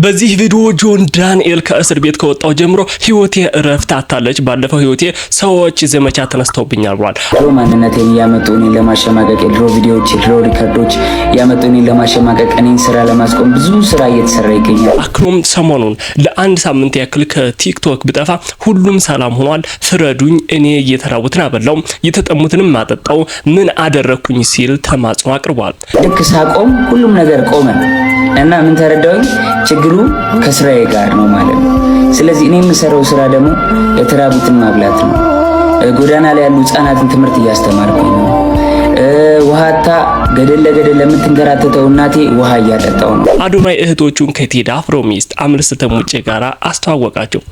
በዚህ ቪዲዮ ጆን ዳንኤል ከእስር ቤት ከወጣው ጀምሮ ህይወቴ እረፍት አጣለች። ባለፈው ህይወቴ ሰዎች ዘመቻ ተነስተውብኛል ብሏል። ድሮ ማንነቴን ያመጡ እኔን ለማሸማቀቅ የድሮ ቪዲዮዎች፣ የድሮ ሪከርዶች ያመጡ እኔን ለማሸማቀቅ እኔን ስራ ለማስቆም ብዙ ስራ እየተሰራ ይገኛል። አክሎም ሰሞኑን ለአንድ ሳምንት ያክል ከቲክቶክ ብጠፋ ሁሉም ሰላም ሆኗል፣ ፍረዱኝ፣ እኔ እየተራቡትን አበላው የተጠሙትንም ማጠጣው ምን አደረኩኝ ሲል ተማጽኖ አቅርቧል። ልክ ሳቆም ሁሉም ነገር ቆመ እና ምን ተረዳሁኝ? ችግሩ ከስራዬ ጋር ነው ማለት ነው። ስለዚህ እኔ የምሰራው ስራ ደግሞ የተራቡትን ማብላት ነው። ጎዳና ላይ ያሉ ህጻናትን ትምህርት እያስተማርኩኝ ነው። ውሃታ ገደል ለገደል ለምትንከራተተው እናቴ ውሃ እያጠጣው ነው። አዶናይ እህቶቹን ከቴዲ አፍሮ ሚስት አምለሰት ሙጬ ጋራ አስተዋወቃቸው።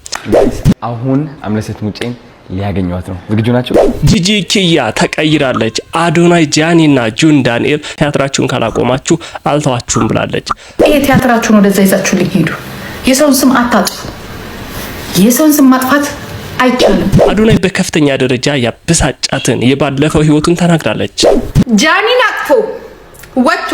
አሁን አምለሰት ሙጬን ሊያገኙት ነው። ዝግጁ ናቸው? ጂጂ ኪያ ተቀይራለች። አዶናይ ጃኒና ጆን ዳንኤል ቲያትራችሁን ካላቆማችሁ አልተዋችሁም ብላለች። ይሄ ቲያትራችሁን ወደዛ ይዛችሁ ልሂዱ። የሰውን ስም አታጥፉ። የሰውን ስም ማጥፋት አይቻልም። አዶናይ በከፍተኛ ደረጃ ያበሳጫትን የባለፈው ህይወቱን ተናግራለች። ጃኒን አቅፎ ወጥቶ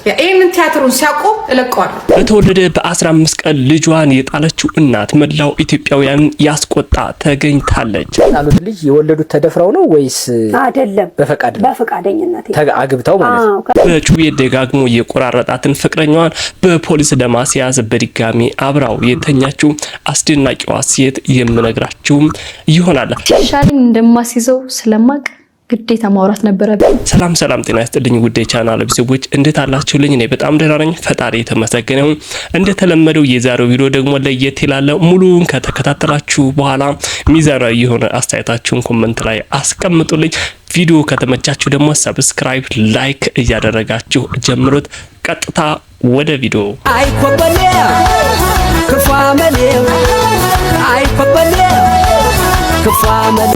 ይሄንን ቲያትሩን ሲያቆም እለቀዋለሁ። በተወለደ በ15 ቀን ልጇን የጣለችው እናት መላው ኢትዮጵያውያን ያስቆጣ ተገኝታለች። አሉት ልጅ የወለዱት ተደፍረው ነው ወይስ አይደለም? በፈቃድ ነው። በፈቃደኝነት አግብተው ማለት ነው። በጩቤ ደጋግሞ የቆራረጣትን ፍቅረኛዋን በፖሊስ ለማስያዝ በድጋሚ አብራው የተኛችው አስደናቂዋ ሴት የምነግራችሁ ይሆናል። ሻሊን እንደማስይዘው ስለማቅ ግዴታ ማውራት ነበረብኝ። ሰላም ጤና ይስጥልኝ ውድ የቻናል ቤተሰቦች እንዴት አላችሁልኝ? እኔ በጣም ደህና ነኝ፣ ፈጣሪ የተመሰገነ ይሁን። እንደተለመደው የዛሬው ቪዲዮ ደግሞ ለየት ይላል። ሙሉውን ከተከታተላችሁ በኋላ ሚዛናዊ የሆነ አስተያየታችሁን ኮሜንት ላይ አስቀምጡልኝ። ቪዲዮ ከተመቻችሁ ደግሞ ሰብስክራይብ፣ ላይክ እያደረጋችሁ ጀምሩት። ቀጥታ ወደ ቪዲዮ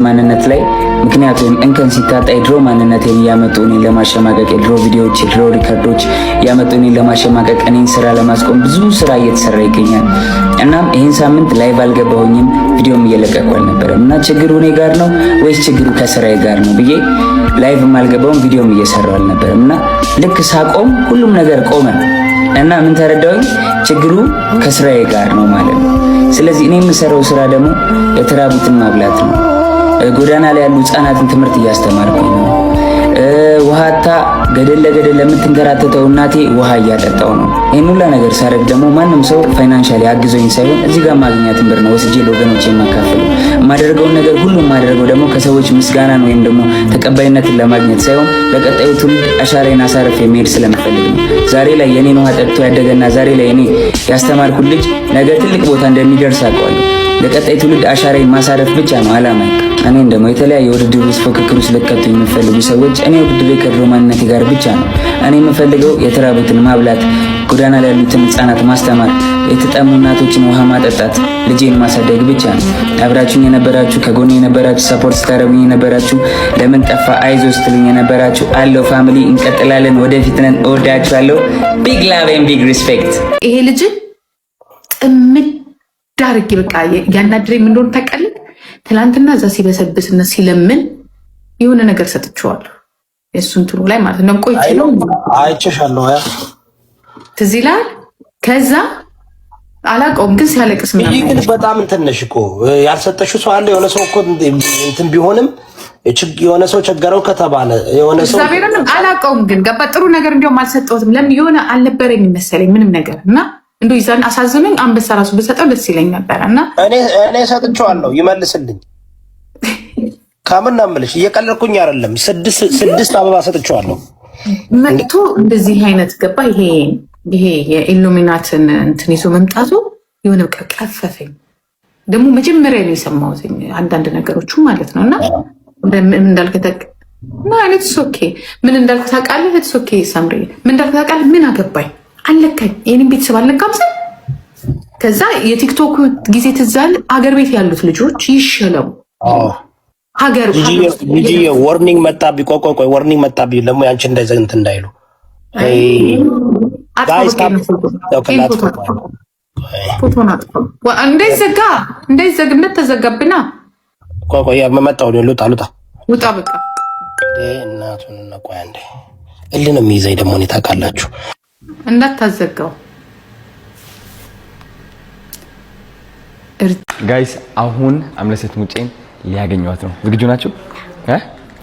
ማንነት ላይ ምክንያቱም እንከን ሲታጣ የድሮ ማንነቴን ያመጡ እኔን ለማሸማቀቅ የድሮ ቪዲዮዎች፣ የድሮ ሪከርዶች ያመጡ እኔን ለማሸማቀቅ እኔን ስራ ለማስቆም ብዙ ስራ እየተሰራ ይገኛል። እናም ይህን ሳምንት ላይቭ አልገባሁኝም፣ ቪዲዮም እየለቀቁ አልነበረም እና ችግሩ እኔ ጋር ነው ወይስ ችግሩ ከስራዬ ጋር ነው ብዬ ላይቭም አልገባሁም፣ ቪዲዮም እየሰራሁ አልነበረም እና ልክ ሳቆም ሁሉም ነገር ቆመ እና ምን ተረዳሁኝ? ችግሩ ከስራዬ ጋር ነው ማለት ነው። ስለዚህ እኔ የምሰራው ስራ ደግሞ የተራቡትን ማብላት ነው። ጎዳና ላይ ያሉ ህጻናትን ትምህርት እያስተማርኩኝ ነው። ውሃታ ገደል ለገደል ለምትንከራተተው እናቴ ውሃ እያጠጣው ነው። ይሄን ሁላ ነገር ሳደርግ ደግሞ ማንም ሰው ፋይናንሻሊ አግዞኝ ሳይሆን እዚህ ጋር ማግኘትን ብር ነው ወስጄ ለወገኖቼ የማካፈለው። የማደርገውን ነገር ሁሉ የማደርገው ደግሞ ከሰዎች ምስጋናን ወይም ደግሞ ተቀባይነትን ለማግኘት ሳይሆን ለቀጣዩ ትውልድ አሻራዬን አሳርፌ መሄድ ስለምፈልግ ነው። ዛሬ ላይ የኔን ውሃ ጠጥቶ ያደገና ዛሬ ላይ እኔ ያስተማርኩት ልጅ ነገ ትልቅ ቦታ እንደሚደርስ አውቀዋለሁ። ለቀጣይ ትውልድ አሻራዬን ማሳረፍ ብቻ ነው አላማዬ። እኔን ደግሞ የተለያየ ውድድር ውስጥ ፉክክር ውስጥ ልትከቱ የሚፈልጉ ሰዎች እኔ ውድድሬ ከድሮ ማንነቴ ጋር ብቻ ነው። እኔ የምፈልገው የተራቡትን ማብላት፣ ጎዳና ላይ ያሉትን ህጻናት ማስተማር፣ የተጠሙ እናቶችን ውሃ ማጠጣት፣ ልጄን ማሳደግ ብቻ ነው። አብራችሁኝ የነበራችሁ፣ ከጎኔ የነበራችሁ፣ ሰፖርት ስታደርጉኝ የነበራችሁ፣ ለምን ጠፋ አይዞ ስትሉኝ የነበራችሁ አለው ፋሚሊ፣ እንቀጥላለን፣ ወደፊት ነን። እወዳችኋለሁ። ቢግ ላቭ ኤንድ ቢግ ሪስፔክት። ይሄ ልጅ ጥምድ ዳርግ በቃ ያናድረኝ ምን እንደሆነ ታውቃለህ? ትላንትና እዛ ሲበሰብስና ሲለምን የሆነ ነገር ሰጥቼዋለሁ። የእሱን ትሩ ላይ ማለት ነው። ቆይቼ ነው አይቼሻለሁ። ትዝ ይልሃል? ከዛ አላውቀውም ግን ሲያለቅስ ምናምን ይሄ ግን በጣም እንትን ነሽ እኮ ያልሰጠሽው ሰው አለ። የሆነ ሰው እኮ እንትን ቢሆንም የሆነ ሰው ቸገረው ከተባለ የሆነ ሰው እግዚአብሔርን አላውቀውም ግን ገባ ጥሩ ነገር እንዲያውም አልሰጠሁትም። ለምን የሆነ አልነበረኝ መሰለኝ ምንም ነገር እና እንደው ይዛን አሳዝነኝ አንበሳ ራሱ ብሰጠው ደስ ይለኝ ነበር እና እኔ ሰጥቼዋለሁ ይመልስልኝ። ካምን ነው የምልሽ፣ እየቀለድኩኝ አይደለም። ስድስት አበባ ሰጥቼዋለሁ መጥቶ እንደዚህ አይነት ገባ። ይሄ የኢሉሚናትን እንትን ይዞ መምጣቱ የሆነ በቃ ቀፈፈኝ። ደግሞ መጀመሪያ ነው የሰማሁት አንዳንድ ነገሮቹ ማለት ነው እና ምን እንዳልከተክ ነው አይነት ሶኬ ምን እንዳልኩ ታውቃለህ? ሶኬ ሳምሪ ምን እንዳልኩ ታውቃለህ? ምን አገባኝ አለካኝ የኔን ቤተሰብ አለካም ሰ ከዛ የቲክቶክ ጊዜ ትዛል አገር ቤት ያሉት ልጆች ይሸለው ሀገር ጂጂ ዋርኒንግ መጣቢ ቆይ ወርኒንግ መጣቢ ለሞ ያንቺ እንዳይዘንት እንዳይሉ ጋይስ ፎቶና እንዳይዘግነት ተዘጋብና ቆይ መጣው ልውጣ ውጣ በቃ እናቱን እና ቆይ አንዴ እልንም ይዘይ ደግሞ ታውቃላችሁ እንዳታዘጋው ጋይስ አሁን አምለሰት ሙጬን ሊያገኟት ነው። ዝግጁ ናችሁ?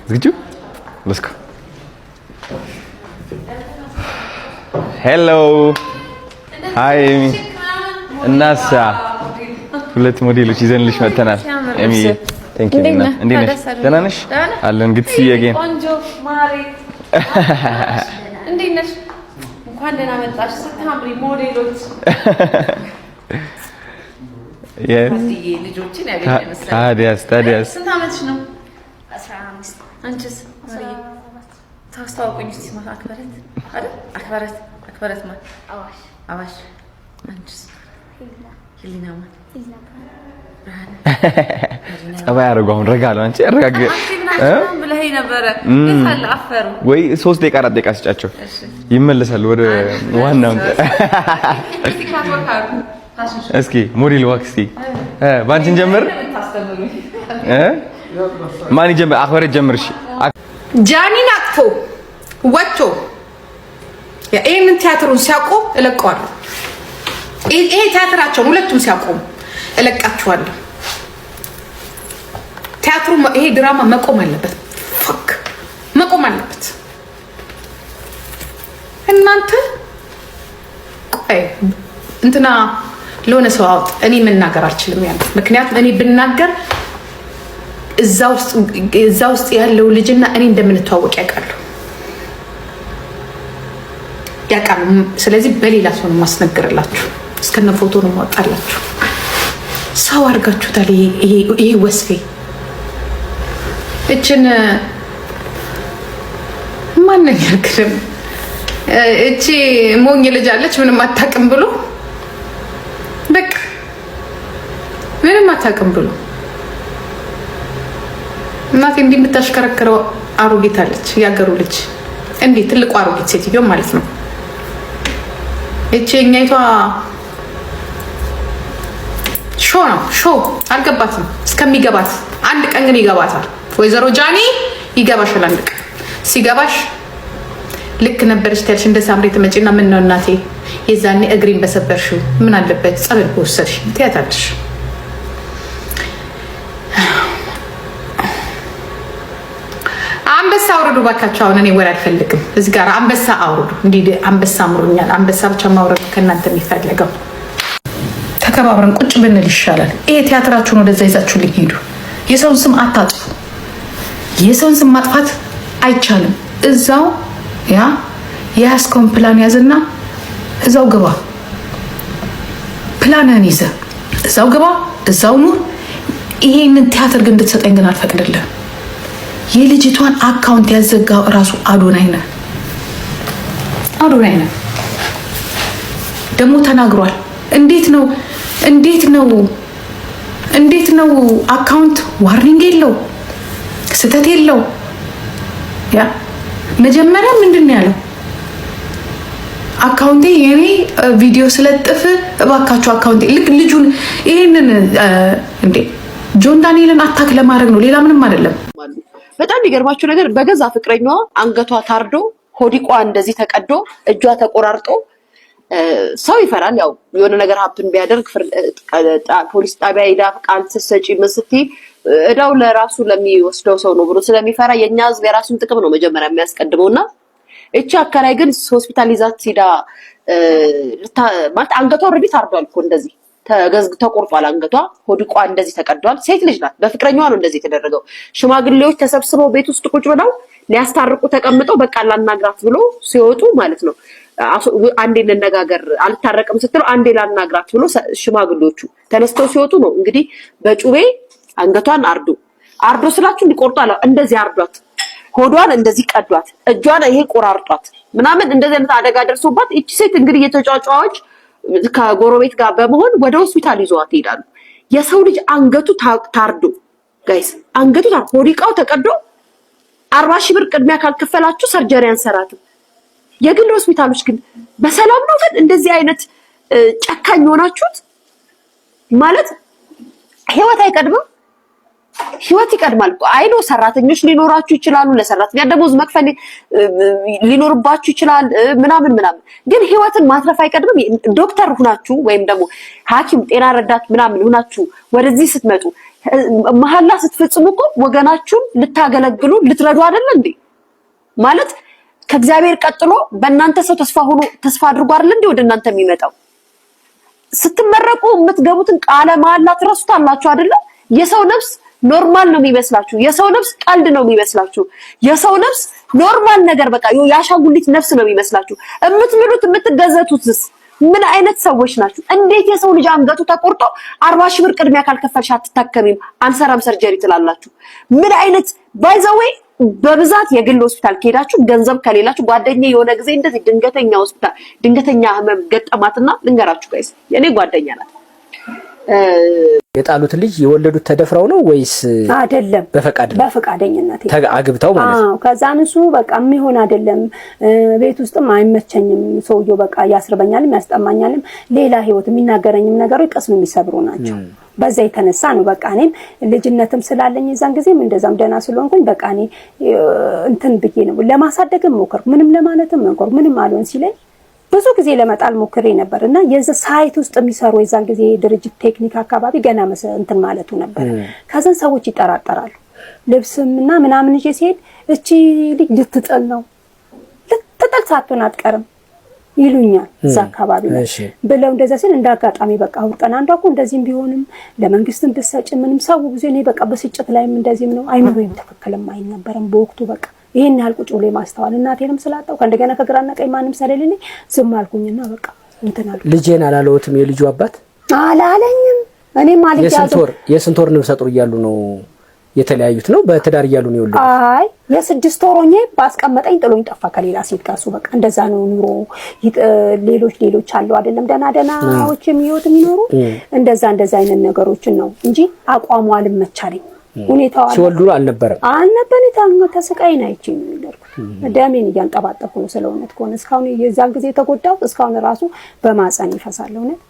ዝግጁ? let's go ሄሎ ሃይ እናሳ ሁለት ሞዴሎች ይዘንልሽ መተናል። ኤሚ ቴንክ ዩ እና እንዴ ነሽ? ደህና ነሽ? አለን ግድ ሲያገኝ ቆንጆ ማሪ እንዴ ነሽ? እንኳን ደህና መጣሽ። ስታምሪ ሞዴሎች የዚህ ልጆችን ያገኘ መሰለኝ። ታዲያስ ስንት ዓመትሽ ነው? 15 አንቺስ? ማሪ ታስተዋውቁኝ እስቲ። አክበረት አይደል? አክበረት ማለት አዋሽ አንቺስ? ሂሊና ማለት ጸባይ አደረገው። አሁን ረጋ አለው። አንቺ ረጋግ ብለህ ነበር እንዴት አፈሩ ወይ 3 ደቂቃ 4 ደቂቃ ስጫቸው ይመለሳሉ ወደ ዋናው። እስኪ ሞዴል ዋክሲ ባንቺን ጀምር። ማን ይጀምር? አክበረት ጀምር። እሺ ጃኒን አቅፎ ወጥቶ ይሄንን ቲያትሩን ሲያቆም እለቀዋለሁ። ይሄ ቲያትራቸውን ሁለቱም ሲያቆም እለቃቸዋለሁ። ቲያትሩ ይሄ ድራማ መቆም አለበት። ፋክ መቆም አለበት። እናንተ ቆይ እንትና ለሆነ ሰው አውጥ። እኔ መናገር አልችልም ያለ ምክንያቱም እኔ ብናገር እዛ ውስጥ ያለው ልጅና እኔ እንደምንተዋወቅ ያውቃሉ። ስለዚህ በሌላ ሰው ነው ማስነገርላችሁ። እስከነ ፎቶ ነው ማወጣላችሁ። ሰው አድርጋችሁታል። ይሄ ወስፌ እችን ማንኛ ያርክም እቺ ሞኝ ልጅ አለች ምንም አታውቅም ብሎ በቃ ምንም አታውቅም ብሎ እናቴ እንዲህ የምታሽከረክረው አሮጊት አለች። ያገሩ ልጅ እንዲህ ትልቁ አሮጊት ሴትዮ ማለት ነው። እቺ የኛይቷ ሾ አልገባትም። እስከሚገባት አንድ ቀን ግን ይገባታል። ወይዘሮ ጃኒ ይገባሻል። አንድ ቀን ሲገባሽ ልክ ነበርሽ ታልሽ እንደ ሳምሪ ተመጪና ምን ነው እናቴ የዛኔ እግሪን በሰበርሽው ምን አለበት ጸበል ወሰድሽ ትያታለሽ። አንበሳ አውርዱ ባካችሁ። አሁን እኔ ወሬ አልፈልግም። እዚህ ጋር አንበሳ አውርዱ። እንዴ አንበሳ አምሮኛል። አንበሳ ብቻ ማውረድ ከእናንተ የሚፈልገው ተከባብረን ቁጭ ብንል ይሻላል። ይሄ ቲያትራችሁን ወደዛ ይዛችሁልኝ ሄዱ። የሰውን ስም አታጥፉ። የሰውን ስም ማጥፋት አይቻልም። እዛው የያዝከውን ፕላን ያዝና እዛው ግባ። ፕላንህን ይዘህ እዛው ግባ፣ እዛው ኑር። ይሄንን ቲያትር ግን እንድትሰጠኝ ግን አልፈቅድልህም። የልጅቷን አካውንት ያዘጋው እራሱ አዶናይ ነህ ደግሞ ተናግሯል። እንዴት ነው አካውንት ዋርኒንግ የለው ስተት የለው። ያ መጀመሪያ ምንድነው ያለው? አካውንቴ የኔ ቪዲዮ ስለጥፍ እባካችሁ አካውንቴ ልክ ልጁን ይሄንን እንዴ ጆን ዳንኤልን አታክ ለማድረግ ነው፣ ሌላ ምንም አይደለም። በጣም የሚገርማችሁ ነገር በገዛ ፍቅረኛዋ አንገቷ ታርዶ ሆዲቋ እንደዚህ ተቀዶ እጇ ተቆራርጦ ሰው ይፈራል። ያው የሆነ ነገር ሀፕን ቢያደርግ ፖሊስ ጣቢያ ሄዳ ቃል ትሰጪ መስቲ እዳው ለራሱ ለሚወስደው ሰው ነው ብሎ ስለሚፈራ የኛ ህዝብ የራሱን ጥቅም ነው መጀመሪያ የሚያስቀድመውና እቺ አከራይ ግን ሆስፒታሊዛት ሄዳ ማለት አንገቷ ኦሬዲ ታርዷል እኮ እንደዚህ ተቆርጧል። አንገቷ ሆዲቋ እንደዚህ ተቀዷል። ሴት ልጅ ናት። በፍቅረኛዋ ነው እንደዚህ የተደረገው። ሽማግሌዎች ተሰብስበው ቤት ውስጥ ቁጭ ብለው ሊያስታርቁ ተቀምጠው በቃ ላናግራት ብሎ ሲወጡ ማለት ነው አንዴ እንነጋገር አልታረቅም ስትለው አንዴ ላናግራት ብሎ ሽማግሌዎቹ ተነስተው ሲወጡ ነው እንግዲህ በጩቤ አንገቷን አርዶ ስላችሁ እንዲቆርጧል እንደዚህ አርዷት ሆዷን እንደዚህ ቀዷት እጇን ይሄ ቆራርጧት ምናምን እንደዚህ አይነት አደጋ ደርሶባት እቺ ሴት እንግዲህ የተጫጫዋች ከጎረቤት ጋር በመሆን ወደ ሆስፒታል ይዘዋት ይሄዳሉ። የሰው ልጅ አንገቱ ታርዶ ጋይስ አንገቱ ሆዲቃው ተቀዶ 40,000 ብር ቅድሚያ ካልከፈላችሁ ሰርጀሪ አንሰራትም። የግል ሆስፒታሎች ግን በሰላም ነው። ግን እንደዚህ አይነት ጨካኝ ሆናችሁት ማለት ህይወት አይቀድምም። ህይወት ይቀድማል። አይኖ ሰራተኞች ሊኖራችሁ ይችላሉ፣ ለሰራተኛ ደሞዝ መክፈል ሊኖርባችሁ ይችላል ምናምን ግን ህይወትን ማትረፍ አይቀድምም። ዶክተር ሁናችሁ ወይም ደግሞ ሐኪም ጤና ረዳት ምናምን ሁናችሁ ወደዚህ ስትመጡ መሐላ ስትፈጽሙ እኮ ወገናችሁን ልታገለግሉ ልትረዱ አይደል እንዴ? ማለት ከእግዚአብሔር ቀጥሎ በእናንተ ሰው ተስፋ አድርጎ አይደል እንዴ ወደ እናንተ የሚመጣው? ስትመረቁ የምትገቡትን ቃለ መሐላ ትረሱታላችሁ አይደል? የሰው ነፍስ ኖርማል ነው የሚመስላችሁ፣ የሰው ነፍስ ቀልድ ነው የሚመስላችሁ፣ የሰው ነፍስ ኖርማል ነገር በቃ ያሻጉሊት ነፍስ ነው የሚመስላችሁ። የምትምሉት የምትገዘቱትስ ምን አይነት ሰዎች ናችሁ? እንዴት የሰው ልጅ አንገቱ ተቆርጦ 40 ሺህ ብር ቅድሚያ ካልከፈልሽ አትታከሚም አንሰራም ሰርጀሪ ትላላችሁ? ምን አይነት ባይዘዌይ በብዛት የግል ሆስፒታል ከሄዳችሁ ገንዘብ ከሌላችሁ ጓደኛዬ የሆነ ጊዜ እንደዚህ ድንገተኛ ሆስፒታል ድንገተኛ ህመም ገጠማትና ልንገራችሁ ጋይስ የኔ ጓደኛ ናት። የጣሉት ልጅ የወለዱት ተደፍረው ነው ወይስ አይደለም? በፈቃደኝነት አግብተው ማለት ነው። ከዛን እሱ በቃ የሚሆን አይደለም ቤት ውስጥም አይመቸኝም ሰውየው በቃ ያስርበኛልም ያስጠማኛልም ሌላ ህይወት የሚናገረኝም ነገሮች ቅስም የሚሰብሩ ናቸው። በዛ የተነሳ ነው በቃ እኔም ልጅነትም ስላለኝ የዛን ጊዜም እንደዛም ደና ስለሆንኩኝ በቃ እኔ እንትን ብዬ ነው ለማሳደግም ሞከርኩ። ምንም ለማለትም ሞከርኩ። ምንም አልሆን ሲለኝ ብዙ ጊዜ ለመጣል ሞክሬ ነበርና የዛ ሳይት ውስጥ የሚሰሩ የዛን ጊዜ ድርጅት ቴክኒክ አካባቢ ገና እንትን ማለቱ ነበር። ከዛን ሰዎች ይጠራጠራሉ። ልብስምና ምናምን እጄ ሲሄድ እቺ ልጅ ልትጥል ነው ልትጥል ሳትሆን አትቀርም ይሉኛል እዛ አካባቢ ብለው እንደዛ ሲል እንዳጋጣሚ በቃ አውርጠን አንዷ እኮ እንደዚህም ቢሆንም ለመንግስትም ብሰጭ ምንም ሰው ብዙ እኔ በቃ በስጭት ላይም እንደዚህም ነው አይኖርም ተከከለም አይነበርም በወቅቱ በቃ ይሄን ያህል ቁጭ ብሎ ማስተዋል እናቴንም ስላጣው ከእንደገና ከግራና ቀኝ ማንም ስለሌለኝ ዝም አልኩኝና በቃ እንትን አልኩ። ልጄን አላለውትም የልጁ አባት አላለኝም። እኔም አልጃለሁ። የስንት ወር ነፍሰ ጡር እያሉ ነው የተለያዩት ነው በትዳር እያሉ ነው የወለዱት? አይ የ6 ወር ሆኜ ባስቀመጠኝ ጥሎኝ ጠፋ ከሌላ ሴት ጋር። እሱ በቃ እንደዛ ነው ኑሮ። ሌሎች አሉ አይደለም ደናዎች የሚወት የሚኖሩ እንደዛ አይነት ነገሮችን ነው እንጂ አቋሙ አልመቻለኝ። ሁኔታው ሲወልዱ አልነበረም ተሰቃይና አይቼ ነው የሚደርኩት። ደሜን እያንጠባጠፉ ነው ስለውነት ከሆነ እስካሁን የዛን ጊዜ ተጎዳው እስካሁን ራሱ በማጸን ይፈሳል። እውነት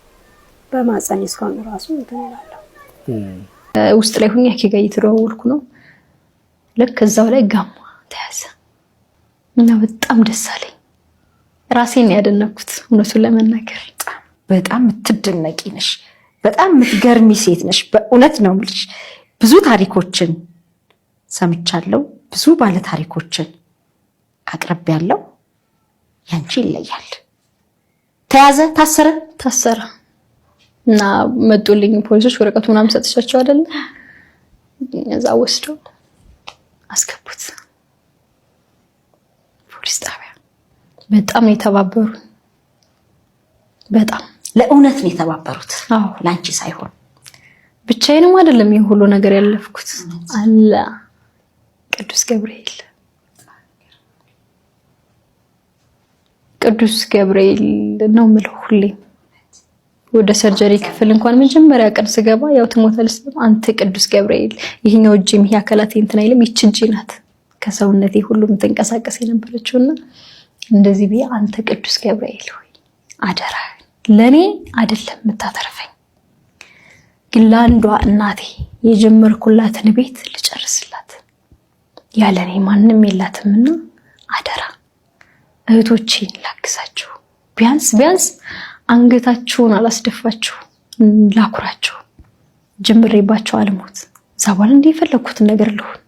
በማጸን እስካሁን ራሱ እንትላለው ውስጥ ላይ ሁኛ ከጋ እየተደዋወልኩ ነው። ልክ እዛው ላይ ጋማ ተያዘ እና በጣም ደስ አለኝ። ራሴን ያደነኩት እውነቱን ለመናገር በጣም የምትደነቂ ነሽ። በጣም የምትገርሚ ሴት ነሽ። በእውነት ነው የምልሽ። ብዙ ታሪኮችን ሰምቻለሁ። ብዙ ባለ ታሪኮችን አቅርቤያለሁ። ያንቺ ይለያል። ተያዘ ታሰረ እና መጡልኝ ፖሊሶች ወረቀቱ ምናምን ሰጥቻቸው አይደል እዛ ወስደው አስገቡት ፖሊስ ጣቢያ። በጣም ነው የተባበሩን። በጣም ለእውነት ነው የተባበሩት። ላንቺ ሳይሆን ብቻዬንም አይደለም ይሄ ሁሉ ነገር ያለፍኩት። አላ ቅዱስ ገብርኤል ነው የምለው ሁሌ። ወደ ሰርጀሪ ክፍል እንኳን መጀመሪያ ቀን ስገባ ያው ትሞታለች አንተ ቅዱስ ገብርኤል ይሄኛው እጄም ይሄ አካላቴ እንትን አይልም ይቺ እጄ ናት ከሰውነቴ ሁሉ የምትንቀሳቀስ የነበረችውና እንደዚህ ቢያ አንተ ቅዱስ ገብርኤል ሆይ አደራ ለኔ አይደለም የምታተርፈኝ ግን ለአንዷ እናቴ የጀመርኩላትን ቤት ልጨርስላት ያለኔ ማንም የላትምና አደራ እህቶቼን ላግዛችሁ ቢያንስ አንገታችሁን አላስደፋችሁ ላኩራችሁ ጀምሬባቸው አልሞት ዛባል እንደ ፈለኩት ነገር ልሁን